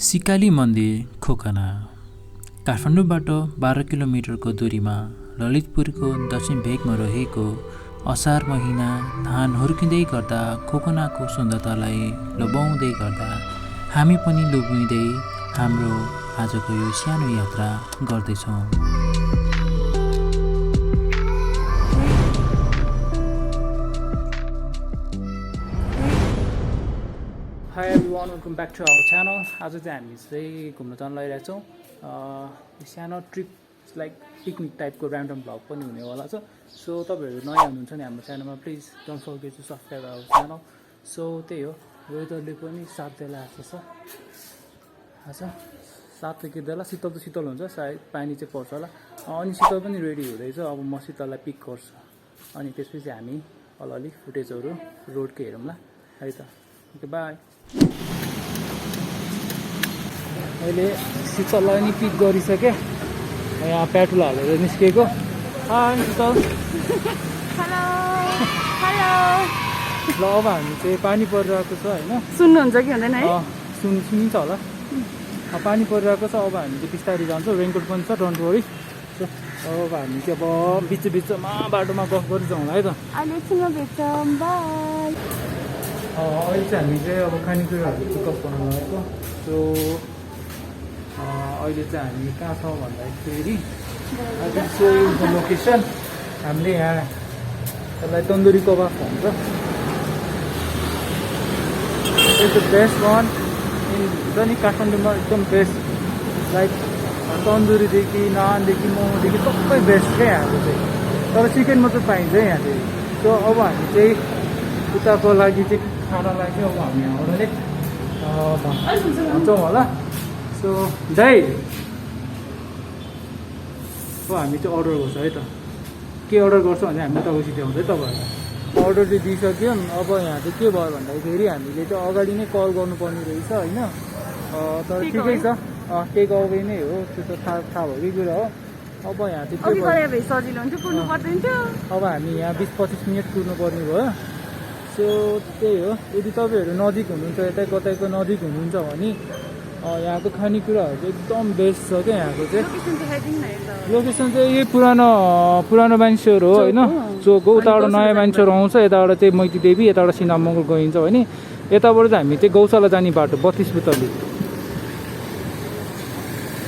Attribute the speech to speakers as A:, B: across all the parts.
A: सिकाली मन्दिर खोकना काठमाडौँबाट 12 किलोमिटरको दूरीमा ललितपुरको दक्षिण भेगमा रहेको असार महिना धान हुर्किँदै गर्दा खोकनाको सुन्दरतालाई लोभ्याउँदै गर्दा हामी पनि लोभिँदै हाम्रो आजको यो सानो यात्रा गर्दैछौँ। Hi everyone, welcome back to our channel. आज चाहिँ हामी चाहिँ घुम्न जान लागिरहेको छौँ। सानो ट्रिप लाइक पिकनिक टाइपको ऱ्यान्डम भ्लग पनि हुनेवाला छ। सो तपाईँहरू नयाँ हुनुहुन्छ नि हाम्रो च्यानलमा please don't forget to subscribe our channel. So त्यही हो, वेदरले पनि साथ देला जस्तो छ। आज 7 देला शीतल त शीतल हुन्छ, सायद पानी चाहिँ पर्छ होला। अनि शीतल पनि रेडी हुँदैछ। अब म शीतललाई पिक गर्छु अनि त्यसपछि हामी अलि फुटेजहरू रोडकै हेरौँला है त। Okay bye. अहिले शीतललाई नि पिक गरिसकेँ। यहाँ पेट्रोल हालेर निस्केको। हाई शीतल।
B: Hello hello.
A: ल अब हामी चाहिँ पानी परिरहेको छ होइन,
B: सुन्नुहुन्छ कि हुँदैन है?
A: सुनिन्छ होला। पानी परिरहेको छ। अब हामी चाहिँ बिस्तारै जान्छौँ, रेनकोट पनि छ, डोन्ट वरी। अब हामी चाहिँ अब बिचमा बाटोमा गफ गरिजाउँ होला है त।
B: अहिले एकछिनमा भेट्छौँ, बाई।
A: अहिले चाहिँ हामी चाहिँ अब खानेकुराहरू पिकअप गर्न लागेको। सो अहिले चाहिँ हामी कहाँ छौँ भन्दाखेरि लोकेसन हामीले यहाँ यसलाई तन्दुरी कबाब भन्छ। इट्स द बेस्ट वान हुन्छ नि काठमाडौँमा, एकदम बेस्ट। लाइक तन्दुरीदेखि नानदेखि मोमोदेखि सबै बेस्ट क्या यहाँको चाहिँ। तर चिकन मात्रै पाइन्छ यहाँ चाहिँ। सो अब हामी चाहिँ उताको लागि चाहिँ खानालाई चाहिँ अब हामी यहाँबाट नै भन्छौँ होला। सो दाइ अब हामी चाहिँ अर्डर गर्छौँ है त। के अर्डर गर्छौँ भने हामी तपाईँ सिध्याउँछ है तपाईँहरूलाई। अर्डर चाहिँ दिइसक्यौँ। अब यहाँ चाहिँ के भयो भन्दाखेरि हामीले चाहिँ अगाडि नै कल गर्नुपर्ने रहेछ होइन। तर ठिकै छ, टेक अवे नै हो, त्यो त थाहा भएकै कुरा हो। अब यहाँ चाहिँ के भयो,
B: सजिलो हुन्थ्यो, कुर्नु पर्दैन थियो।
A: अब हामी यहाँ 20-25 मिनट कुर्नुपर्ने भयो। सो त्यही हो। यदि तपाईँहरू नजिक हुनुहुन्छ, यतै कतैको नजिक हुनुहुन्छ भने यहाँको खानेकुराहरू चाहिँ एकदम बेस्ट छ क्या यहाँको चाहिँ। लोकेसन चाहिँ यही पुरानो मान्छेहरू हो होइन, चोक हो। उताबाट नयाँ मान्छेहरू आउँछ, यताबाट चाहिँ मैती देवी, यताबाट सिनामङ्गल गइन्छ भने यताबाट चाहिँ हामी चाहिँ गौशाला जाने बाटो 32 बुतली।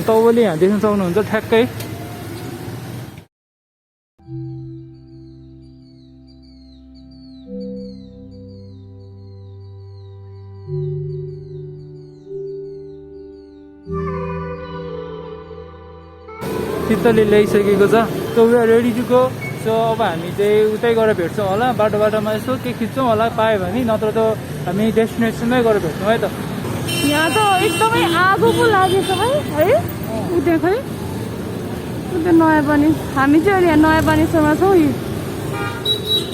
A: तपाईँले यहाँ देख्न सक्नुहुन्छ ठ्याक्कै। शीतलले ल्याइसकेको छ। So we are ready to go. So अब हामी चाहिँ उतै गएर भेट्छौँ होला, बाटोमा यसो के खिच्छौँ होला पायो भने, नत्र त हामी डेस्टिनेसनमै गएर भेट्छौँ है त।
B: यहाँ त एकदमै आगो पो लागेछ है। उता खै उता नयाँ बानी। हामी चाहिँ अहिले यहाँ नयाँ बानेश्वरमा छौँ।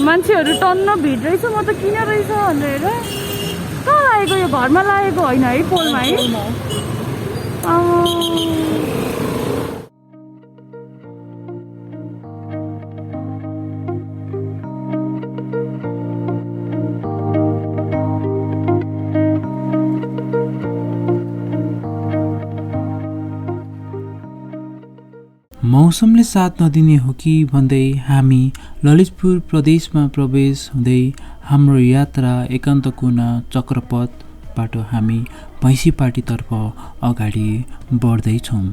B: मान्छेहरू टन्न भिड रहेछ। म त किन रहेछ भनेर कहाँ लागेको, यो घरमा लागेको होइन है, पोलमा है।
A: मौसमले साथ नदिने हो कि भन्दै हामी ललितपुर प्रदेशमा प्रवेश हुँदै हाम्रो यात्रा एकान्त कुना चक्रपथबाट हामी भैँसीपाटीतर्फ अगाडि बढ्दैछौँ।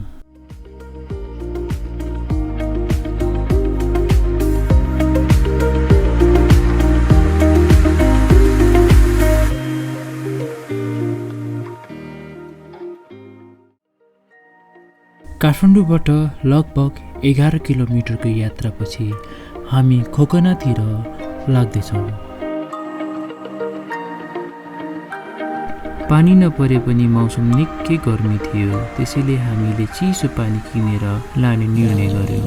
A: काठमाडौँबाट लगभग 11 किलोमिटरको यात्रापछि हामी खोकनातिर लाग्दैछौँ। पानी नपरे पनि मौसम निकै गर्मी थियो, त्यसैले हामीले चिसो पानी किनेर लाने निर्णय गर्यौँ।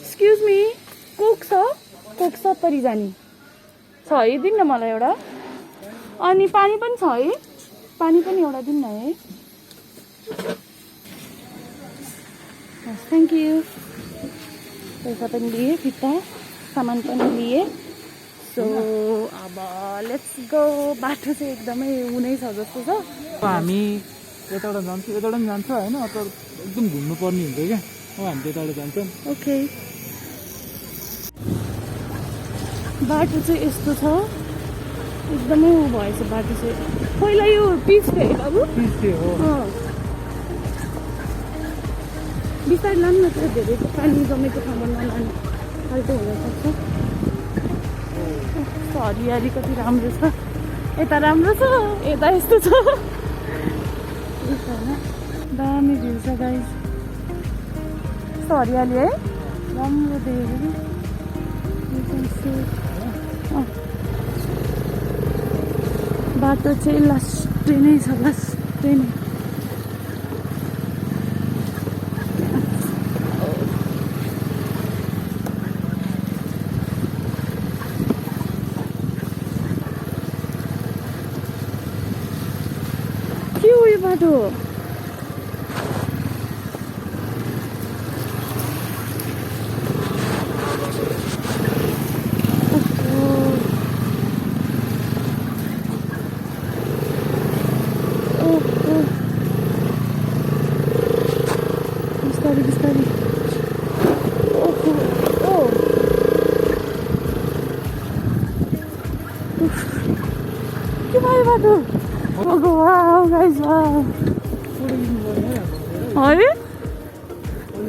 B: एक्सक्युज मी, कोक छ? कोक 70 जाने छ है, दिनु न मलाई एउटा। अनि पानी पनि छ है, पानी पनि एउटा दिनु न है। Thank you. पैसा पनि दिएँ फिर्ता। सामान पनि लिए सो अब लेट्स गो बाटो चाहिँ एकदमै उनै छ जस्तो छ
A: अब हामी यताबाट जान्छौँ यताबाट पनि जान्छौँ होइन तर एकदम घुम्नुपर्ने हुन्छ क्या अब हामी त्यताबाट जान्छौँ
B: ओके बाटो चाहिँ यस्तो छ एकदमै उ भएछ बाटो चाहिँ पहिला यो पिच थियो है बाबु
A: पिछे हो
B: बिस्तारै लानु न त्यो धेरै पानी जमेको ठाउँमा नलानु फाल्टो हुनसक्छ हरियाली कति राम्रो छ यता राम्रो छ यता यस्तो छ दामी भ्यू छ गाइस यस्तो हरियाली है राम्रो देखेको बाटो चाहिँ लास्टै नै छ लास्टै नै के हो यो बाटो बिस्तारै बिस्तारै ओहो ओ के भयो बाटो ओहो वाउ गाइस वाउ है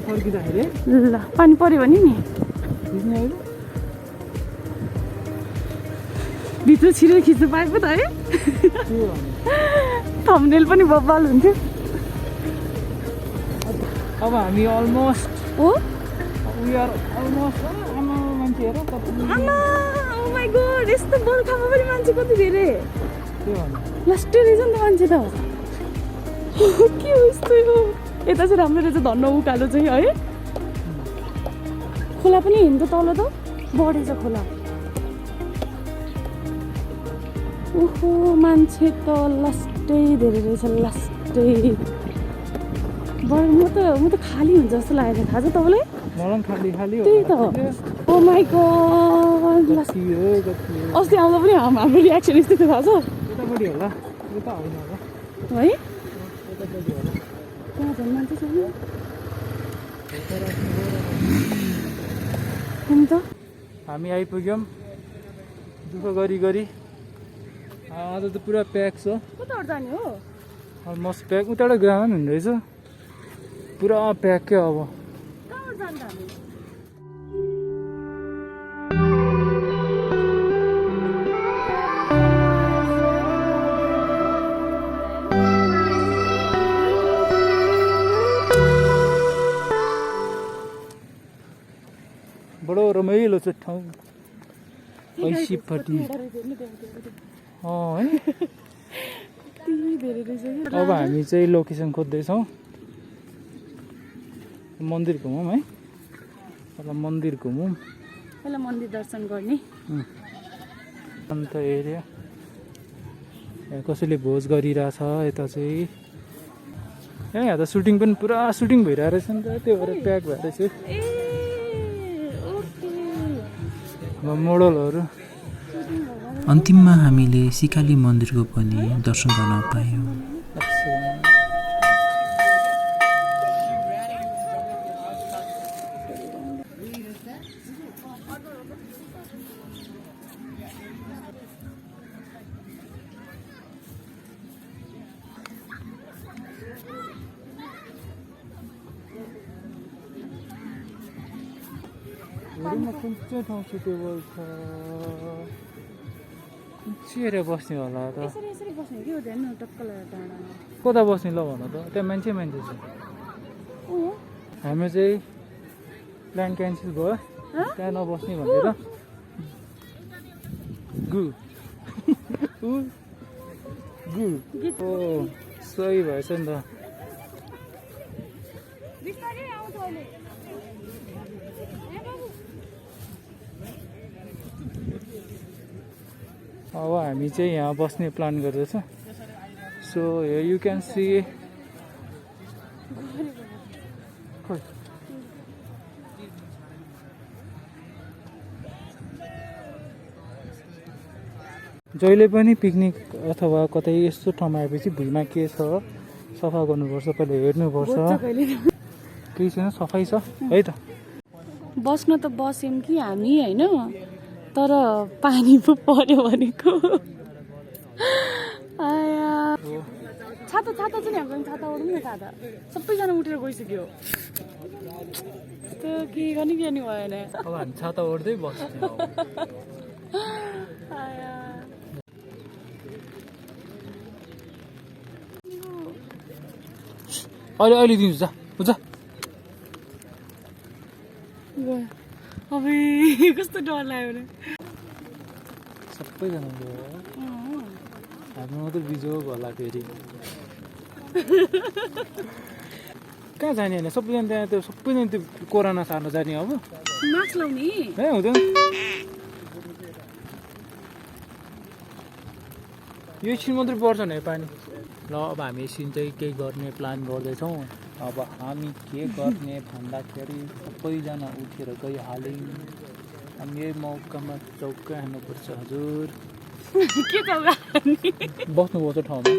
A: फर्किँदाखेरि
B: ल पानी पर्यो भने नि भित्र छिरेर खिच्नु पाए पो त है थम्बनेल पनि बब्बाल हुन्थ्यो
A: अब हामी almost
B: oh
A: we are almost आमा मान्छे हेर कति
B: आमा ओ माय गॉड यस्तो बर्खामा पनि मान्छे कति धेरै
A: के भन्नु
B: लास्टै रहेछ नि त मान्छे त के हो यस्तो यो यता चाहिँ राम्रो रहेछ धन्न उकालो चाहिँ है खोला पनि हिँड्छ तल त बढेछ खोला ओहो मान्छे त लास्टै धेरै रहेछ लास्टै म त खाली हुन्छ जस्तो लागेको थाहा छ तपाईँलाई
A: मलाई खाली खाली
B: त्यही त ओ माई गॉड अस्ति आउँदा पनि हाम्रो रियाक्सन यस्तै थियो थाहा छ
A: यतापट्टि होला यता होइन होला
B: है
A: यतापट्टि होला
B: त्यहाँ झन् मान्छे छैन अन्त
A: हामी आइपुग्यौँ दुःख गरी गरी आज त पुरा प्याक छ
B: कताबाट जाने हो
A: अलमोस्ट प्याक उताबाट ग्राउन्ड पनि हुँदो रहेछ पुरा प्याक क्या अब
B: कहाँबाट जान्छ हामी
A: बडो रमाइलो छ ठाउँ ऐसीपट्टि है
B: धेरै रहेछ
A: अब हामी चाहिँ लोकेसन खोज्दैछौँ मन्दिर घुमौँ है पहिला मन्दिर घुमौँ
B: पहिला मन्दिर दर्शन गर्ने
A: अन्त एरिया यहाँ कसैले भोज गरिरहेछ यता चाहिँ यहाँ त सुटिङ पनि पुरा सुटिङ भइरहेको रहेछ नि त त्यो भएर प्याक भएर चाहिँ
B: ए ओके
A: मोडलहरू
C: अन्तिममा हामीले सिकाली मन्दिरको पनि दर्शन गर्न पायौँ
A: कुन चाहिँ ठाउँ सुटेबल छ कुन चाहिँ एरिया बस्ने होला त
B: यसरी यसरी बस्ने के हो ध्यान टक्क लगाएर डाँडामा
A: कता बस्ने ल भन त त्यहाँ मान्छे मान्छे छ
B: ओ
A: हाम्रो चाहिँ प्लान क्यान्सल भयो त्यहाँ नबस्ने भनेर गु गु ओ सही भएछ नि त
B: बिस्तारै आउँछ अहिले
A: अब हामी चाहिँ यहाँ बस्ने प्लान गर्दैछ सो यु क्यान सी जहिले पनि पिकनिक अथवा कतै यस्तो ठाउँमा आएपछि भुइँमा के छ सफा गर्नुपर्छ, पहिले हेर्नुपर्छ। केही छैन, सफाइ छ है त।
B: बस्न त बस्यौँ कि हामी होइन, तर पानी पो पर्यो भनेको। आया छाता छाता चाहिँ हाम्रो छाता ओढौँ न, छाता सबैजना उठेर गइसक्यो। त्यो के गर्ने के नि भएन।
A: अब हामी छाता ओढ्दै बस्छौँ।
B: आया
A: अहिले दिन्छु, जा जा।
B: अब कस्तो डर लाग्यो भने
A: सबैजना गयो, हाम्रो मात्रै बिजोग होला फेरि। कहाँ जाने होइन, सबैजना त्यहाँ त्यो सबैजना त्यो कोरोना सार्न जाने अब।
B: मास्क लाउने
A: ए हुँदैन, यो एकछिन मात्रै पर्छ नि पानी। ल अब हामी एकछिन चाहिँ केही गर्ने प्लान गर्दैछौँ। अब हामी के गर्ने भन्दाखेरि सबैजना उठेर गइहाल्यौँ। हामी यही मौकामा चौका हान्नुपर्छ हजुर।
B: के चौका
A: बस्नुपर्छ ठाउँमा।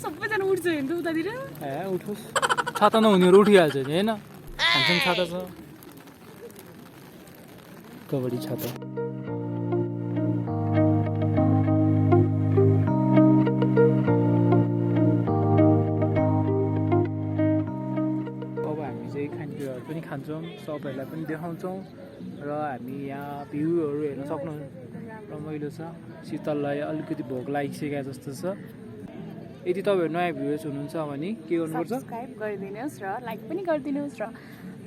B: सबैजना उठ्छ भने त उतातिर।
A: ए उठोस्, छाता नहुनेहरू उठिहाल्छ नि होइन, हामीसँग छाता छ, कबड्डी छाता। अब हामी चाहिँ खानेकुराहरू पनि खान्छौँ, सबैलाई पनि देखाउँछौँ र हामी यहाँ भ्यूहरू हेर्न सक्नुहुन्छ। रमाइलो छ, शीतललाई अलिकति भोक लागिसकेको जस्तो छ। यदि तपाईँहरू नयाँ भ्युवर्स हुनुहुन्छ भने के गर्नुपर्छ?
B: सब्सक्राइब गरिदिनुहोस् र लाइक पनि गरिदिनुहोस् र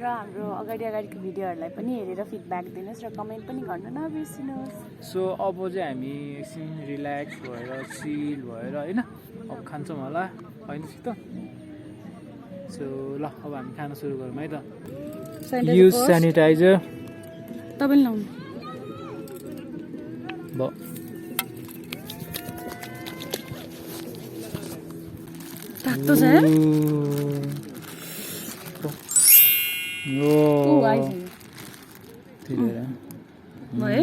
B: हाम्रो अगाडिको भिडियोहरूलाई पनि हेरेर फिडब्याक दिनुहोस् र कमेन्ट पनि गर्न नबिर्सिनुहोस्।
A: सो अब चाहिँ हामी एकछिन रिल्याक्स भएर चिल भएर होइन अब खान्छौँ होला होइन त। सो ल अब हामी खाना सुरु गरौँ है त। युज सेनिटाइजर
B: तपाईँले लाउनु
A: भयो।
B: तातो छ भयो।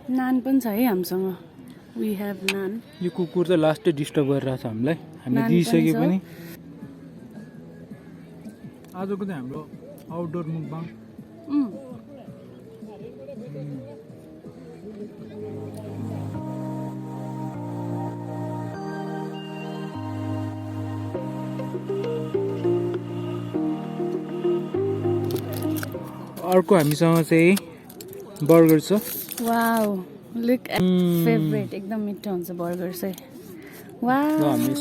B: नान पनि छ है हामीसँग। We have none.
A: यो कुकुर चाहिँ लास्टै डिस्टर्ब गरिरहेको छ हामीलाई, हामी
B: नान
A: दिइसके
B: पनि
A: पनि। आजको चाहिँ हाम्रो आउटडोर मुकबाङ। अर्को हामीसँग चाहिँ बर्गर छ।
B: वाउ लुक एट फेभरेट, एकदम मिठो हुन्छ बर्गर चाहिँ। वाउ
A: हामी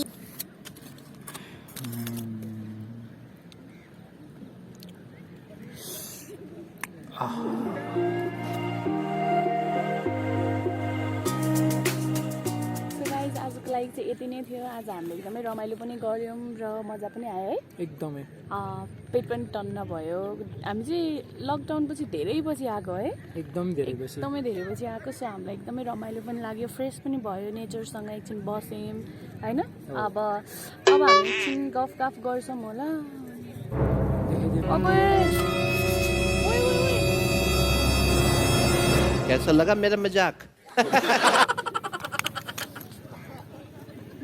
B: आजको लागि चाहिँ यति नै थियो। आज हामीले एकदमै रमाइलो पनि गऱ्यौँ र मजा पनि आयो है,
A: एकदमै
B: पेट पनि टन्न भयो। हामी चाहिँ लकडाउन पछि धेरै पछि आएको है,
A: एकदम धेरै बेसी
B: एकदमै धेरै पछि आएको। सो हामीलाई एकदमै रमाइलो पनि लाग्यो, फ्रेस पनि भयो, नेचरसँग एकछिन बस्यौँ होइन। अब हामी एकछिन गफ गर्छौँ होला।
D: कैसा लगा मेरा मजाक?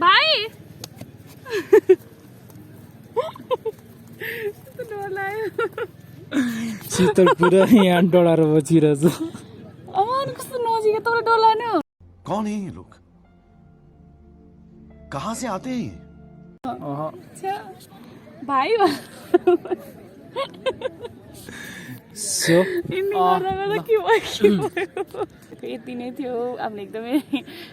B: भाइ डर लाग्यो।
A: शीतल पुरा यहाँ डराएर बसिरहेछ।
B: अमान कस्तो नजिक तपाईँलाई डर लाग्यो?
E: कौन है ये लोग? कहाँ से आते हैं?
B: भाइ
A: सो
B: यति नै थियो। हामीले एकदमै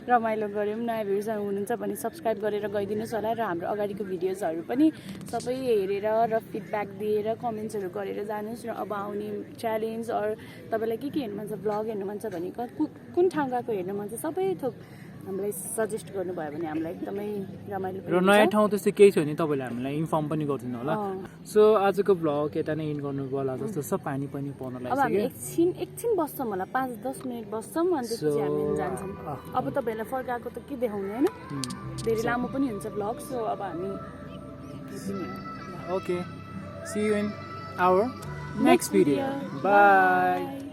B: रमाइलो गऱ्यौँ। नयाँ भ्युजहरू हुनुहुन्छ भने सब्सक्राइब गरेर गइदिनुहोस् होला र हाम्रो अगाडिको भिडियोजहरू पनि सबै हेरेर र फिडब्याक दिएर कमेन्ट्सहरू गरेर जानुहोस्। र अब आउने च्यालेन्ज अरू तपाईँलाई के हेर्नु मन छ, भ्लग हेर्नु मन छ भने कुन ठाउँ गएको हेर्नु मन छ, सबै थोक हामीलाई सजेस्ट गर्नुभयो भने हामीलाई एकदमै रमाइलो पनि
A: र
B: हुन्छ।
A: नयाँ ठाउँ त्यस्तो केही छ भने तपाईँले हामीलाई इन्फर्म पनि गरिदिनु होला।
B: अँ।
A: सो आजको भ्लग यता नै इन्ड गर्नु होला जस्तो छ, पानी पनि पर्न
B: अब हामी
A: लागिसक्यो।
B: एकछिन बस्छौँ होला, 5-10 मिनट बस्छौँ अनि त्यसपछि हामी जान्छौँ। अब तपाईँहरूलाई फर्काएको त के देखाउने होइन, धेरै लामो पनि हुन्छ भ्लग। सो अब हामी
A: okay, see you in our next video, by.